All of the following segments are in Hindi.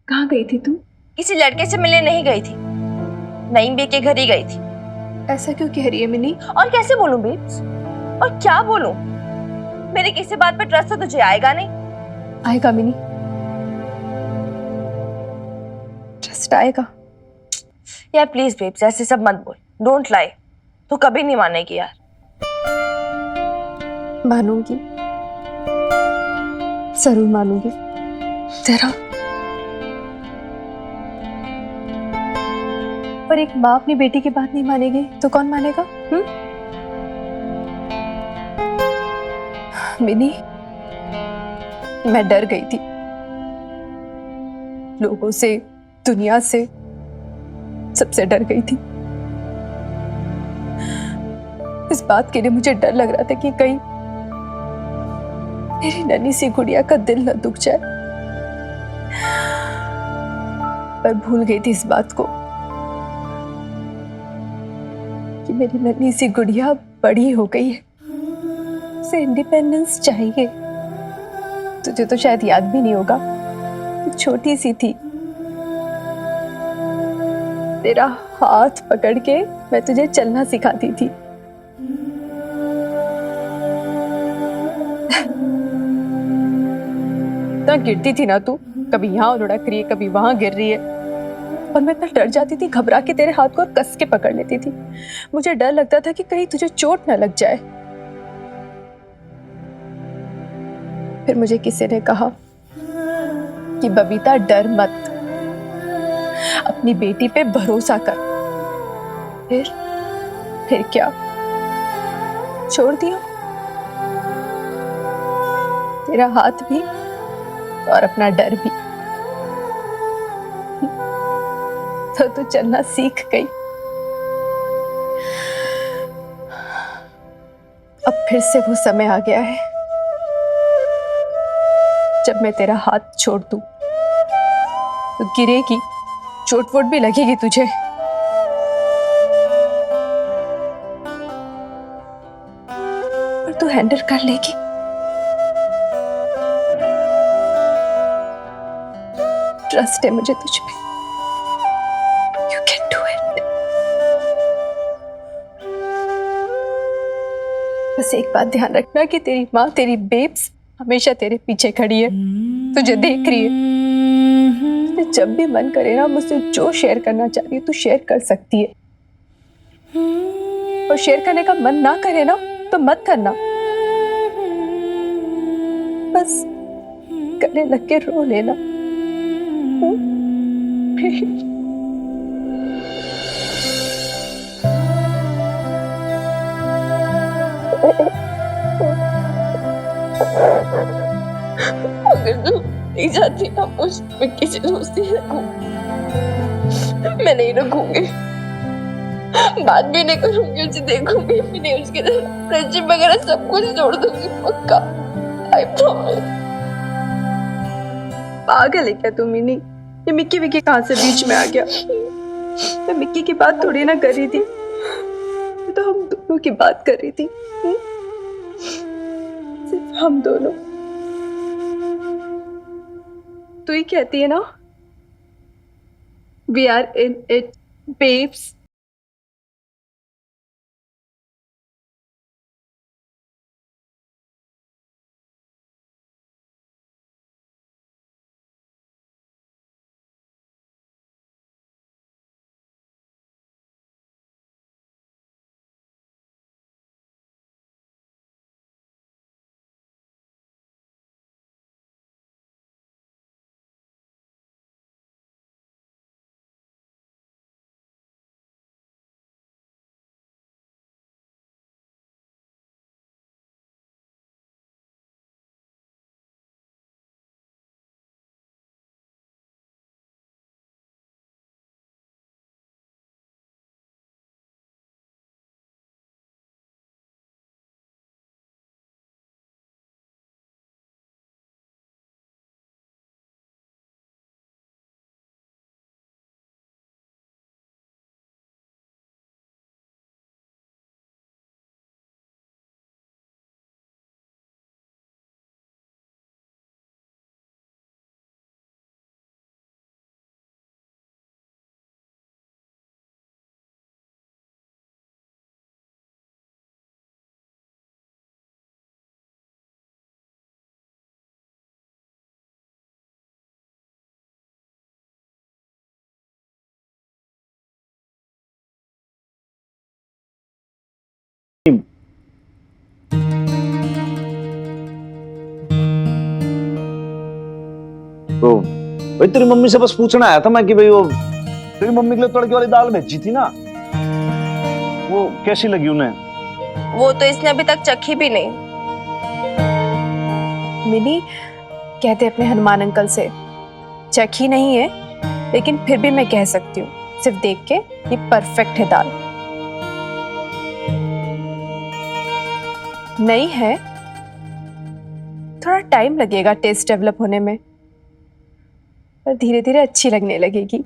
कहाँ गई थी तू? किसी लड़के से मिलने नहीं गई थी, नईम बे के घर ही गई थी। ऐसा क्यों कह रही है मिनी? और कैसे बोलूं बेब्स, और क्या बोलूं? मेरी किसी बात पे ट्रस्ट तो तुझे आएगा नहीं। आएगा मिनी, ट्रस्ट आएगा। यार प्लीज बेब्स, ऐसे सब मत बोल, डोंट लाई। तू कभी नहीं मानेगी यार। मानूंगी, जरूर मानूंगी। तेरा पर एक माँ अपनी बेटी की बात नहीं मानेगी तो कौन मानेगा? मिनी, मैं डर गई थी, लोगों से, दुनिया से, सबसे डर गई थी। इस बात के लिए मुझे डर लग रहा था कि कहीं मेरी नन्ही सी गुड़िया का दिल न दुख जाए। पर भूल गई थी इस बात को कि मेरी नन्ही सी गुड़िया बड़ी हो गई है, उसे इंडिपेंडेंस चाहिए। तुझे तो शायद याद भी नहीं होगा, तू छोटी सी थी, तेरा हाथ पकड़ के मैं तुझे चलना सिखाती थी। इतना गिरती थी ना तू, कभी यहाँ लुढ़क रही है, कभी वहां गिर रही है, और मैं इतना डर जाती थी, घबरा के तेरे हाथ को और कस के पकड़ लेती थी। मुझे डर लगता था कि कहीं तुझे चोट न लग जाए। फिर मुझे किसी ने कहा कि बबीता डर मत, अपनी बेटी पे भरोसा कर। फिर क्या, छोड़ दिया तेरा हाथ भी और अपना डर भी, तो तू चलना सीख गई। अब फिर से वो समय आ गया है जब मैं तेरा हाथ छोड़ दूं तो गिरेगी, चोट वोट भी लगेगी तुझे, पर तू हैंडल कर लेगी। ट्रस्ट है मुझे तुझ पे, यू कैन डू इट। बस एक बात ध्यान रखना कि तेरी माँ, तेरी बेब्स हमेशा तेरे पीछे खड़ी है, तुझे देख रही है। तुझे जब भी मन करे ना, मुझसे जो शेयर करना चाहती है तू शेयर कर सकती है, और शेयर करने का मन ना करे ना तो मत करना, बस गले लग के रो लेना। अगर तू नहीं जाती ना मुझ, मैं किसी दोस्ती रखूं, मैं नहीं रखूंगी, बात भी नहीं करूंगी, उसे देखूंगी भी नहीं, उसके साथ फ्रेंडशिप वगैरह सब कुछ छोड़ दूंगी, पक्का, आई प्रॉमिस। पागल है क्या तू मिनी? ये मिक्की विक्की कहाँ से बीच में आ गया? मैं मिक्की की बात थोड़ी ना कर रही थी, मैं तो हम दोनों की बात कर रही थी। सिर्फ हम दोनों। तू ही कहती है ना, we are in it babes. तो भाई तेरी मम्मी से बस पूछना आया था मैं कि भाई वो तेरी मम्मी के लिए तड़के वाली दाल भेजी थी ना, वो कैसी लगी उन्हें? वो तो इसने अभी तक चखी भी नहीं। मिनी, कहते अपने हनुमान अंकल से, चखी नहीं है लेकिन फिर भी मैं कह सकती हूँ सिर्फ देख के ये परफेक्ट है दाल। नहीं है, थोड़ा टाइम लगेगा टेस्ट डेवलप होने में, पर धीरे धीरे अच्छी लगने लगेगी।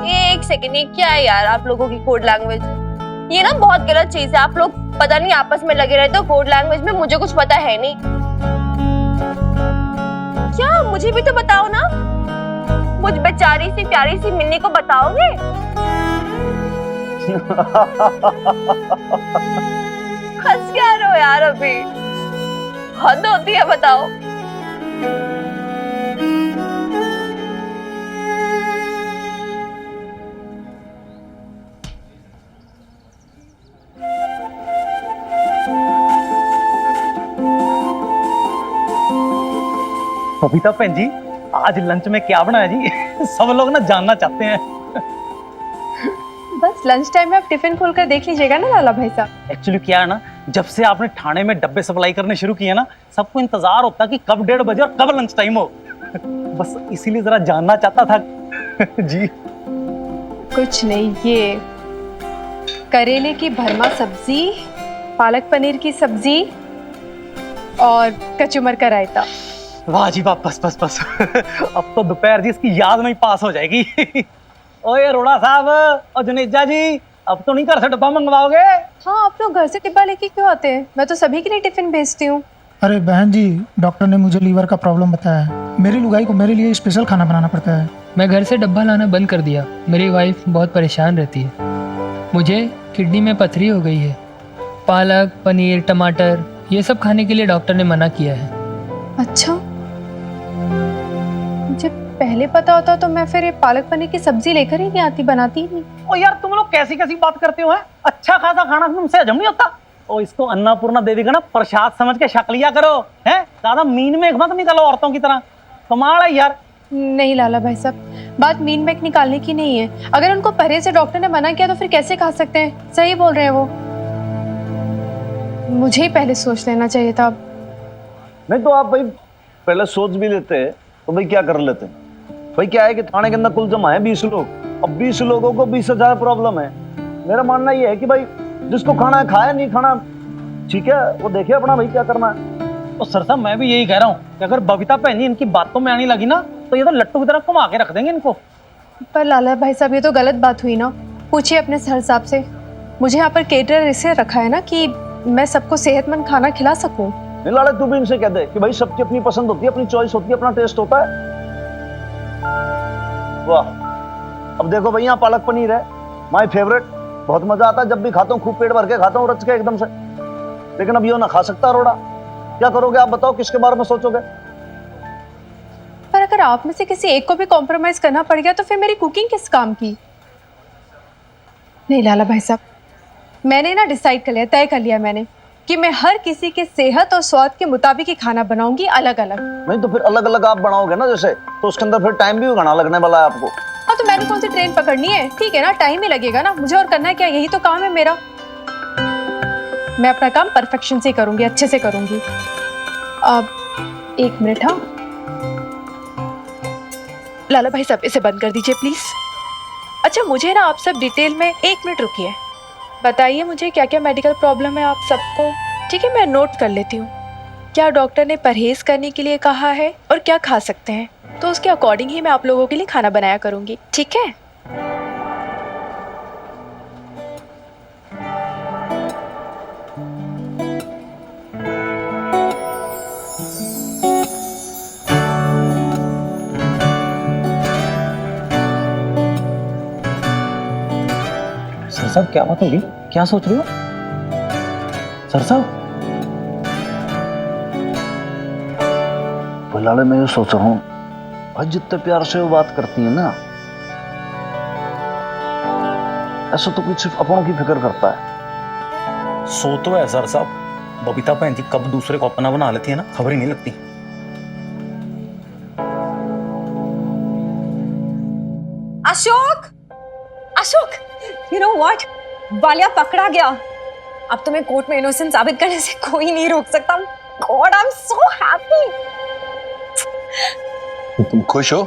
ये एक सेकंड, ये क्या है यार आप लोगों की कोड लैंग्वेज? ये ना बहुत गलत चीज है। आप लोग पता नहीं आपस में लगे रहते हो कोड लैंग्वेज में, मुझे कुछ पता है नहीं। क्या मुझे भी तो बताओ ना, मुझ बेचारी सी प्यारी सी मिन्नी को बताओगे? हंस क्या रहे हो यार अभी? हद होती है, बताओ। बबीता बहन जी, आज लंच में क्या बनाया जी? सब लोग ना जानना चाहते हैं। बस लंच टाइम में आप टिफिन खोलकर देख लीजिएगा ना लाला भाई साहब। एक्चुअली क्या है ना, जब से आपने ठाणे में डब्बे सप्लाई करने शुरू किए ना, सबको इंतजार होता कि कब 1:30 बजे और कब लंच टाइम हो। बस इसीलिए जरा जानना चाहता था जी। कुछ नहीं, ये करेले की भरमा सब्जी, पालक पनीर की सब्जी और कचुमर का रायता। वाह जी वाह, बस बस बस। अब तो दोपहर जी इसकी याद में ही पास हो जाएगी। ओए अरोड़ा साहब और जुनेजा जी, अब तो नहीं घर से डब्बा मंगवाओगे? हाँ, आप लोग घर से डिब्बा लेके क्यों आते हैं? मैं तो सभी के लिए टिफिन भेजती हूँ। अरे बहन जी, डॉक्टर ने मुझे लीवर का प्रॉब्लम बताया है। मेरी लुगाई को मेरे लिए स्पेशल खाना बनाना पड़ता है। मैं घर से डब्बा लाना बंद कर दिया। मेरी वाइफ बहुत परेशान रहती है। मुझे किडनी में पथरी हो गई है। पालक, पनीर, टमाटर ये सब खाने के लिए डॉक्टर ने मना किया है। अच्छा, मुझे पहले पता होता तो मैं फिर ये पालक पनीर की सब्जी लेकर ही नहीं आती, बनाती ही नहीं। ओ यार, तुम लोग कैसी कैसी बात करते हो? है अच्छा खासा खाना तुमसे हजम नहीं होता? ओ इसको अन्नपूर्णा देवी का ना प्रसाद समझ के शक लिया करो। है ज्यादा मीन में मत निकलो औरतों की तरह। कमाल है यार। नहीं लाला भाई साहब, बात मीन मेक निकालने की नहीं है। अगर उनको परहेज से डॉक्टर ने मना किया तो फिर कैसे खा सकते हैं? सही बोल रहे हैं वो। मुझे ही पहले सोच लेना चाहिए था। नहीं तो आप भाई पहले सोच भी लेते तो भाई क्या कर लेते? भाई क्या है कि थाने के अंदर कुल जमा है 20 लोग। अब 20 लोगों को 20,000 प्रॉब्लम है। मेरा मानना ये है कि भाई जिसको खाना है खाए, नहीं खाना ठीक है, वो देखे अपना भाई क्या करना है। तो सर साहब, मैं भी यही कह रहा हूँ कि अगर बबीता बहन जी इनकी बातों में आने लगी ना, तो ये तो लट्टू की तरह घुमा के रख देंगे इनको। पर लाला भाई साहब, ये तो गलत बात हुई ना। पूछिए अपने सर साहब से। मुझे यहाँ पर केटरर इसलिए रखा है ना कि मैं सबको सेहतमंद खाना खिला सकूं। नहीं लाले, तू भी इनसे कह दे कि भाई सबकी अपनी पसंद होती है, अपनी चॉइस होती है, अपना टेस्ट होता है। वाह, अब देखो भाई यहाँ पालक पनीर है, माय फेवरेट। बहुत मजा आता है जब भी खाता हूँ, खूब पेट भर के खाता हूँ, रच के एकदम से। लेकिन अब ये ना खा सकता रोड़ा। क्या करोगे आप बताओ, किसके बारे में सोचोगे? पर अगर आप में से किसी एक को भी कॉम्प्रोमाइज करना पड़ गया तो फिर मेरी कुकिंग किस काम की? नहीं लाला भाई साहब, मैंने ना डिसाइड कर लिया, तय कर लिया मैंने कि मैं हर किसी के सेहत और स्वाद के मुताबिक ही खाना बनाऊंगी, अलग अलग। नहीं तो फिर अलग अलग आप बनाओगे ना जैसे, तो उसके अंदर फिर टाइम भी घना लगने वाला है आपको। हाँ, तो मैंने कौन सी ट्रेन पकड़नी है? ठीक है ना, टाइम ही लगेगा ना मुझे, और करना है क्या? यही तो काम है मेरा। मैं अपना काम परफेक्शन से करूंगी, अच्छे से करूंगी। अब 1 मिनट। हाँ लाला भाई साहब, इसे बंद कर दीजिए प्लीज। अच्छा, मुझे ना आप सब डिटेल में 1 मिनट रुकिए। बताइए मुझे क्या क्या मेडिकल प्रॉब्लम है आप सबको। ठीक है, मैं नोट कर लेती हूँ। क्या डॉक्टर ने परहेज करने के लिए कहा है और क्या खा सकते हैं, तो उसके अकॉर्डिंग ही मैं आप लोगों के लिए खाना बनाया करूँगी। ठीक है? सर साहब, क्या बात होगी? क्या सोच रहे हो सर साहब? लाले, मैं ये सोच रहा हूँ भाई, जितने प्यार से वो बात करती है ना, ऐसा तो कुछ सिर्फ अपनों की फिक्र करता है। सो तो है सर साहब, बबीता भैन जी कब दूसरे को अपना बना लेती है ना, खबर ही नहीं लगती। Ashok, Ashok, you know what, Walia पकड़ा गया। अब तुम्हें कोर्ट में इनोसेंट साबित करने से कोई नहीं रोक सकता। God, I am so happy. तुम खुश हो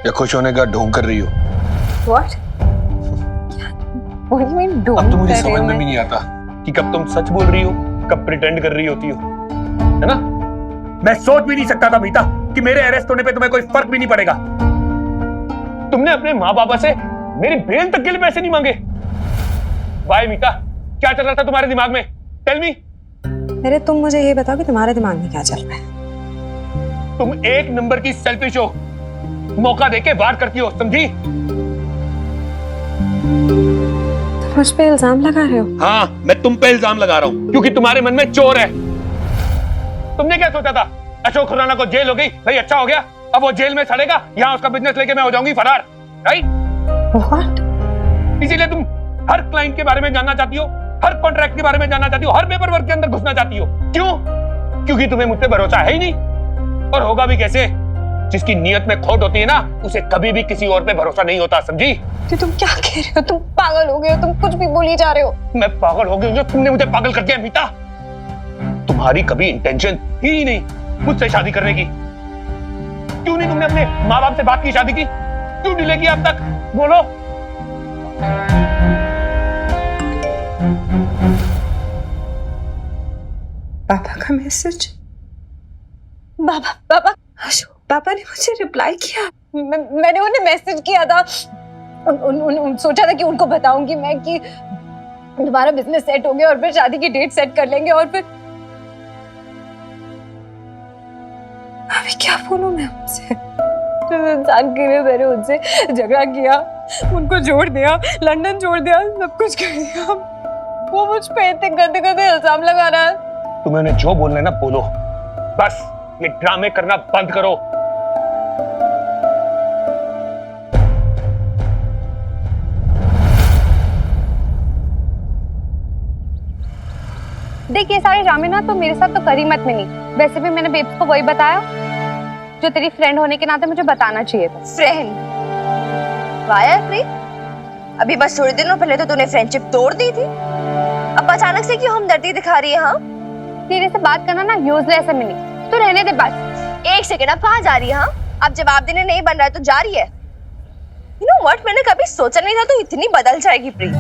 या खुश होने का ढोंग कर रही हो? What? What do you mean don't? अब तो मुझे समझ में भी नहीं आता कि कब तुम सच बोल रही हो, कब प्रिटेंड कर रही होती हो, है ना? मैं सोच भी नहीं सकता था मीता कि मेरे अरेस्ट होने पे तुम्हें कोई फर्क भी नहीं पड़ेगा। तुमने अपने माँ बाबा से मेरी बेल तक के लिए पैसे नहीं मांगे। बाय मीता, क्या चल रहा था तुम्हारे दिमाग में? Tell me. मेरे तुम मुझे ये बताओ कि तुम्हारे दिमाग में क्या चल रहा है? तुम एक नंबर की सेल्फिश हो, मौका देके बात करती हो, समझी? तुम मुझ पे इल्जाम लगा रहे हो? हाँ, मैं तुम पे इल्जाम लगा रहा हूँ क्योंकि तुम्हारे मन में चोर है। तुमने क्या सोचा था? अशोक खुराना को जेल हो गई, भाई अच्छा हो गया, अब वो जेल में सड़ेगा, यहाँ उसका बिजनेस लेके मैं हो जाऊंगी फरार, राइट? व्हाट? इसीलिए तुम हर क्लाइंट के बारे में जानना चाहती हो, हर कॉन्ट्रैक्ट के बारे में जानना चाहती हो, हर पेपर वर्क के अंदर घुसना चाहती हो। क्यों? क्योंकि तुम्हें मुझ पे भरोसा है ही नहीं, और होगा भी कैसे? जिसकी नीयत में खोट होती है ना, उसे कभी भी किसी और पे भरोसा नहीं होता, समझी? तो तुम क्या कह रहे हो? तुम पागल हो गए हो, तुम कुछ भी बोली जा रहे हो। मैं पागल हो गई हूँ? तुमने मुझे पागल कर दिया मीता। तुम्हारी कभी इंटेंशन ही नहीं मुझसे शादी करने की। क्यों नहीं तुमने अपने माँ बाप से बात की, शादी की? क्यों डिले किया अब तक? बोलो। पापा का मैसेज। पापा अशोक, पापा ने मुझे रिप्लाई किया। मैंने उन्हें मैसेज किया था, सोचा था कि उनको बताऊंगी मैं कि तुम्हारा बिजनेस सेट हो गया और फिर शादी की डेट सेट कर लेंगे, और फिर अभी क्या बोलूं मैं उनसे? जिस इंसान के लिए मैंने उनसे झगड़ा किया, उनको छोड़ दिया, लंदन छोड़ दिया, सब कुछ कर दिया, वो मुझ पे इतने गंदे गंदे इल्जाम लगा रहा है। तुम्हें उन्हें जो बोलना है ना बोलो, बस ये ड्रामे करना बंद करो। देख, ये सारे ड्रामे ना तो मेरे साथ तो करी मत मिनी। वैसे भी मैंने बेब्स को वही बताया जो तेरी फ्रेंड होने के नाते मुझे बताना चाहिए था। फ्रेंड? वाह यार प्रीत, अभी बस थोड़े दिनों पहले तो तूने फ्रेंडशिप तोड़ दी थी, अब अचानक से क्यों हमदर्दी दिखा रही है? हाँ, तेरे से बात करना ना यूजलेस है मिनी, तू रहने दे बस। एक सेकंड, अब कहाँ जा रही है? हाँ, अब जवाब देने नहीं बन रहा है तो जा रही है। यू नो व्हाट, मैंने कभी सोचा नहीं था तू इतनी बदल जाएगी प्रीत।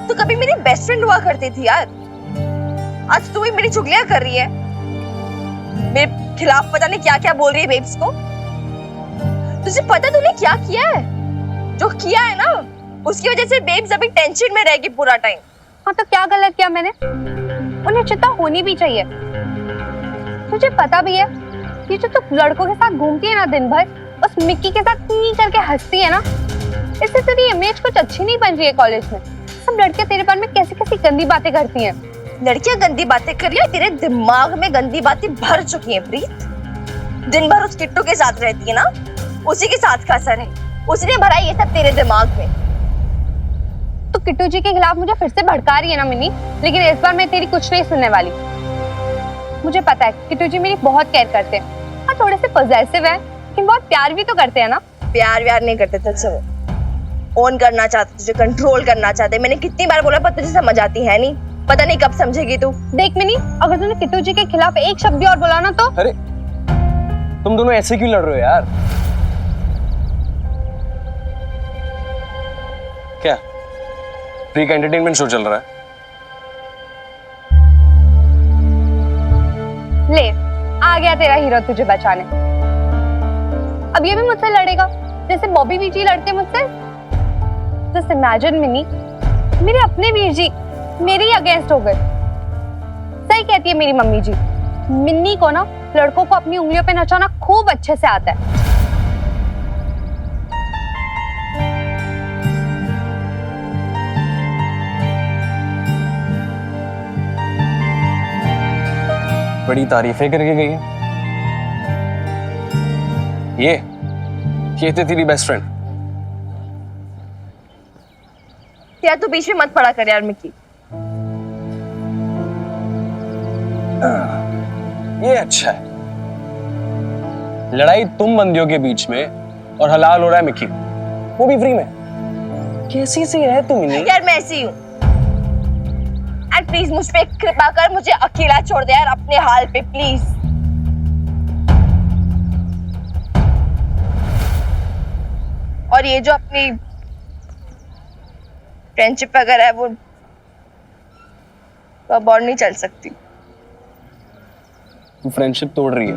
तू कभी मेरी बेस्ट फ्रेंड हुआ करती थी यार, आज तू ही मेरी चुगलियां कर रही है, मेरे खिलाफ पता नहीं क्या क्या बोल रही है बेब्स को। तुझे पता तूने क्या किया है? जो किया है ना, उसकी वजह से बेब्स अभी टेंशन में रहेगी पूरा टाइम। हाँ तो क्या गलत किया मैंने? उन्हें चिंता होनी भी चाहिए। तुझे पता भी है कि जो तू लड़कों के साथ घूमती है ना दिन भर, उस मिक्की के साथ की करके हंसती है ना, इससे तेरी इमेज कुछ अच्छी नहीं बन रही है कॉलेज में। सब लड़कियां तेरे बारे में कैसी कैसी गंदी बातें करती हैं। लड़कियां गंदी बातें कर रही है, तेरे दिमाग में गंदी बातें भर चुकी हैं प्रीत। दिन भर उस किट्टू के साथ रहती है ना, उसी के साथ का असर है, उसने भरा ये सब तेरे दिमाग में। तो किट्टू जी के खिलाफ मुझे फिर से भड़का रही है ना मिनी, लेकिन इस बार मैं तेरी कुछ नहीं सुनने वाली। मुझे पता है किट्टू जी मेरी बहुत केयर करते हैं, हाँ थोड़े से पॉजेसिव है, लेकिन बहुत प्यार भी तो करते हैं ना। प्यार व्यार नहीं करते तुझसे, वो ओन करना चाहते, तुझे कंट्रोल करना चाहते। मैंने कितनी बार बोला पर तुझे समझ आती है नहीं, पता नहीं कब समझेगी तू। देख मिनी, अगर तूने किट्टू जी के खिलाफ एक शब्द भी और बोला ना तो। अरे तुम दोनों ऐसे क्यों लड़ रहे हो यार? क्या फ्री का एंटरटेनमेंट शो चल रहा है? ले आ गया तेरा हीरो तुझे बचाने। अब ये भी मुझसे लड़ेगा जैसे बॉबी वीर जी लड़ते मुझसे। जस्ट इमेजिन मिनी, मेरे अपने वीर जी मेरे ही अगेंस्ट हो गए। सही कहती है मेरी मम्मी जी, मिन्नी को ना लड़कों को अपनी उंगलियों पे नचाना खूब अच्छे से आता है। बड़ी तारीफें करके गई है। ये थे तेरी बेस्ट फ्रेंड? यार तू बीच में मत पड़ा कर यार मिक्की। ये अच्छा है। लड़ाई तुम बंदियों के बीच में और हलाल हो रहा है मिकी, वो भी फ्री में। कैसी सी है तुम इन्हें? यार मैं ऐसी हूँ। एंड प्लीज मुझ पे कृपा कर, मुझे अकेला छोड़ दे यार अपने हाल पे प्लीज। और ये जो अपनी फ्रेंडशिप वगैरह है वो अब और नहीं चल सकती। तू फ्रेंडशिप तोड़ रही है।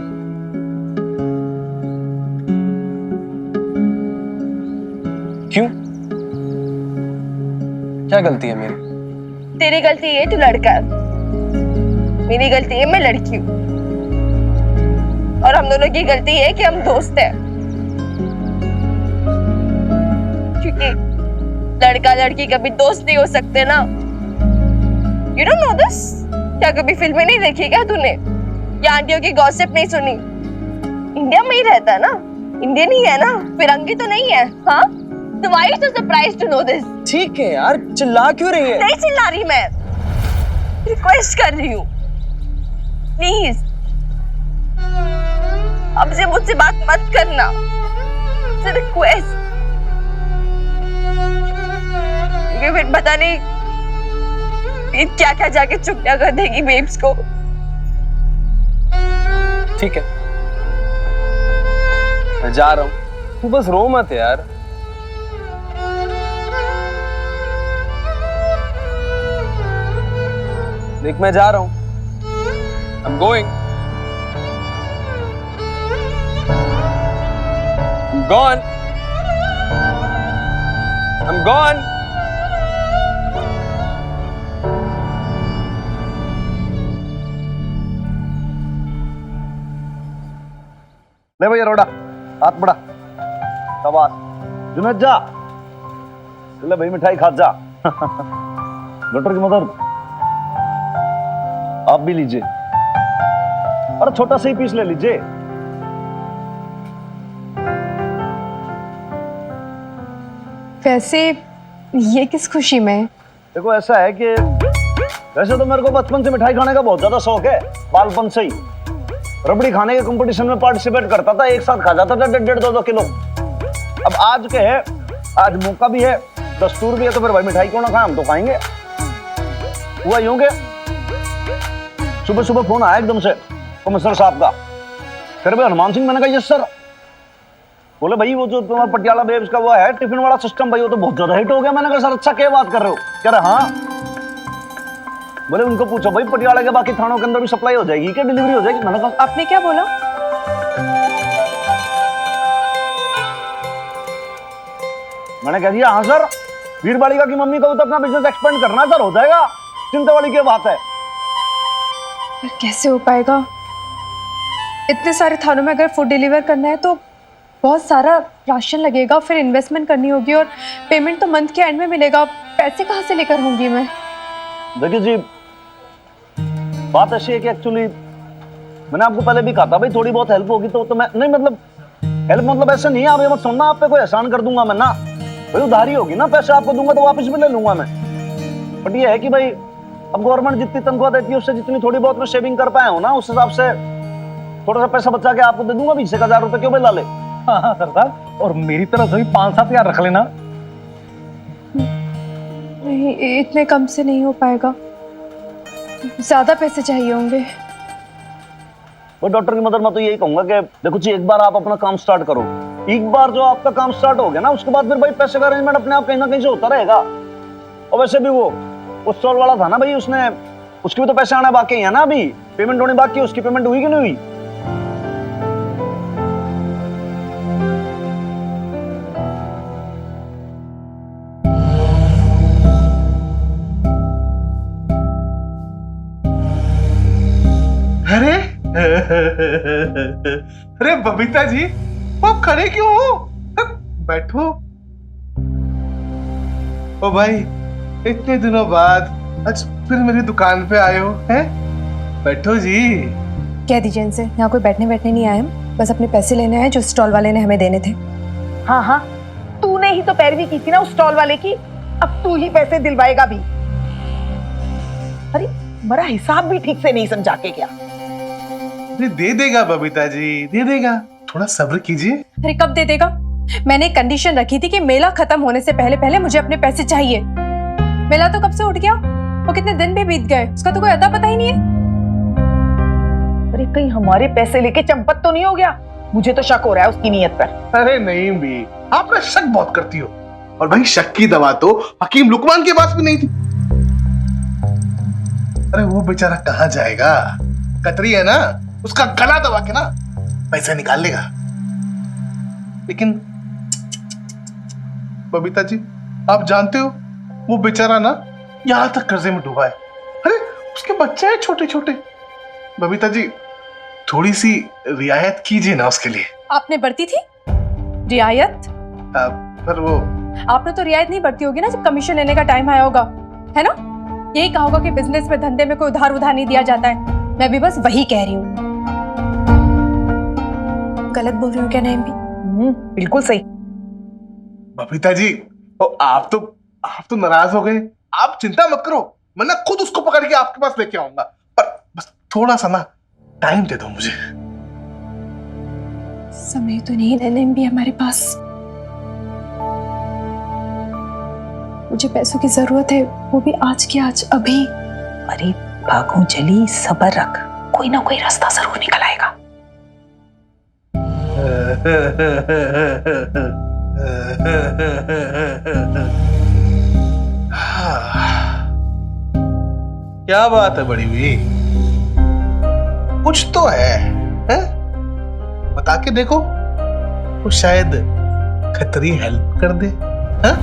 क्यों? क्या गलती है मेरी? तेरी गलती है तू लड़का है, मेरी गलती है मैं लड़की हूँ, और हम दोनों की गलती है कि हम दोस्त हैं। क्योंकि लड़का लड़की कभी दोस्त नहीं हो सकते ना। You don't know this? क्या कभी फिल्में नहीं देखी क्या तूने, या आंटियों की गॉसिप नहीं सुनी? इंडिया में ही रहता है ना, इंडियन ही है ना, फिरंगी तो नहीं है। हाँ, so why are you so surprised to know this? ठीक है यार, चिल्ला क्यों रही है? नहीं चिल्ला रही, मैं रिक्वेस्ट कर रही हूँ प्लीज, अब से मुझसे बात मत करना, रिक्वेस्ट। फिर पता नहीं क्या क्या जाके चुगलियां कर देगी बेब्स को। ठीक है, मैं जा रहा हूँ, तू बस रो मत यार। देख मैं जा रहा हूँ, I'm going, I'm gone, I'm gone. ले भैया रोड़ा, हाथ बढ़ा, शाबाश। जुनैद जा, ले भाई मिठाई खा जा। डॉक्टर की मदद आप भी लीजिए, और छोटा सा ही पीस ले लीजिए। वैसे ये किस खुशी में? देखो ऐसा है कि वैसे तो मेरे को बचपन से मिठाई खाने का बहुत ज्यादा शौक है, बालपन से ही। रबड़ी खाने के कंपटीशन में पार्टिसिपेट करता था, एक साथ खा जाता था 1.5-2 किलो। अब आज के है, आज मौका भी है, दस्तूर भी है, तो फिर भाई मिठाई क्यों ना खाएं, हम तो खाएंगे। हुआ यूं के सुबह सुबह फोन आया एकदम से कमिश्नर साहब का, फिर भाई हनुमान सिंह, मैंने कहा यस सर। बोले भाई वो जो तुम्हारा पटियाला बेब्स का वो है टिफिन वाला सिस्टम, भाई वो तो बहुत ज्यादा हिट हो गया। मैंने कहा सर अच्छा, क्या बात कर रहे हो? कह रहे हाँ। बोले उनको पूछो भाई पटियाला के बाकी थानों के अंदर भी सप्लाई हो जाएगी क्या, डिलीवरी हो जाएगी? मैंने कहा आपने क्या बोला? मैंने कह दिया हाँ सर, वीर बालिका की मम्मी को तो अपना बिजनेस एक्सपेंड करना सर, हो जाएगा, चिंता वाली क्या बात है। पर कैसे हो पाएगा? इतने सारे थानों में अगर फूड डिलीवर करना है तो बहुत सारा राशन लगेगा, फिर इन्वेस्टमेंट करनी होगी, और पेमेंट तो मंथ के एंड में मिलेगा। पैसे कहाँ से लेकर होंगी मैं? देखिए जी, बात ऐसी है कि एक्चुअली मैंने आपको पहले भी कहा था भाई थोड़ी बहुत हेल्प होगी तो मैं नहीं, मतलब हेल्प मतलब ऐसा नहीं है, आप ये मत समझना आप पे कोई एहसान कर दूंगा मैं ना, भाई उधारी होगी ना, पैसे आपको दूंगा तो वापस भी ले लूंगा मैं। बट ये है कि भाई अब गवर्नमेंट जितनी तनख्वाह देती है उससे जितनी थोड़ी बहुत मैं सेविंग कर पाया हूँ ना, उस हिसाब से थोड़ा सा पैसा बचा के आपको दे दूंगा। 20,000 रुपए क्यों बेला ले? हाँ सरदार, और मेरी तरफ से भी 5-7 हज़ार रख लेना। नहीं, इतने कम से नहीं हो पाएगा, ज्यादा पैसे चाहिए होंगे। वो डॉक्टर की मदद मैं तो यही कहूंगा कि देखो जी, एक बार आप अपना काम स्टार्ट करो, एक बार जो आपका काम स्टार्ट हो गया ना, उसके बाद फिर भाई पैसे का अरेंजमेंट अपने आप कहीं ना कहीं से होता रहेगा। और वैसे भी वो स्टॉल वाला था ना भाई, उसके भी तो पैसे आने बाकी है ना, अभी पेमेंट होने बाकी है, उसकी पेमेंट हुई कि नहीं हुई? अरे अरे बबीता जी, आप खड़े क्यों हो? बैठो। ओ भाई, इतने दिनों बाद आज फिर मेरी दुकान पे आए हो हैं? बैठो जी। कह दीजिए इनसे, यहाँ कोई बैठने नहीं आए हम, बस अपने पैसे लेने आए जो स्टॉल वाले ने हमें देने थे। हाँ हाँ, तूने ही तो पैरवी की थी ना उस स्टॉल वाले की, अब तू ही पैसे दिलवाएगा भी। अरे हमारा हिसाब भी ठीक से नहीं समझा के क्या। अरे दे देगा बबीता जी, दे देगा, थोड़ा सब्र कीजिए। अरे कब दे देगा? मैंने कंडीशन रखी थी कि मेला खत्म होने से पहले पहले मुझे अपने पैसे चाहिए। मेला तो कब से उठ गया, वो कितने दिन भी बीत गए, उसका तो कोई अता पता ही नहीं है। अरे कहीं हमारे पैसे लेके चंपत तो नहीं हो गया? मुझे तो शक हो रहा है उसकी नीयत पर। अरे नहीं भी, आप ना शक बहुत करती हो, और भाई शक की दवा तो हकीम लुकमान के पास भी नहीं थी। अरे वो बेचारा कहाँ जाएगा, कतरी है ना, उसका गला दबा के ना पैसे निकाल लेगा। लेकिन बबीता जी, आप जानते हो वो बेचारा ना यहां तक कर्जे में डूबा है। अरे उसके बच्चे हैं छोटे छोटे। बबीता जी, थोड़ी सी रियायत कीजिए ना उसके लिए। आपने बरती थी रियायत? पर वो आपने तो रियायत नहीं बरती होगी ना जब कमीशन लेने का टाइम आया होगा, है ना? यही कहा होगा कि बिजनेस में, धंधे में कोई उधार नहीं दिया जाता है। मैं भी बस वही कह रही हूँ। गलत बोल रही हूँ क्या नहीं भी? बिल्कुल सही। बबीता जी, आप तो नाराज हो गए। आप चिंता मत करो, मैं ना खुद उसको पकड़ के आपके पास लेके आऊंगा। पर बस थोड़ा सा ना टाइम दे दो मुझे। समय तो नहीं रहने भी हमारे पास। मुझे पैसों की जरूरत है, वो भी आज की आज, अभी। अरे भागो जली, सब्र रख, कोई ना कोई रास्ता जरूर निकल आएगा। क्या बात है बड़ी हुई, कुछ तो है? बता के देखो, तो शायद खतरी हेल्प कर दे। हाँ?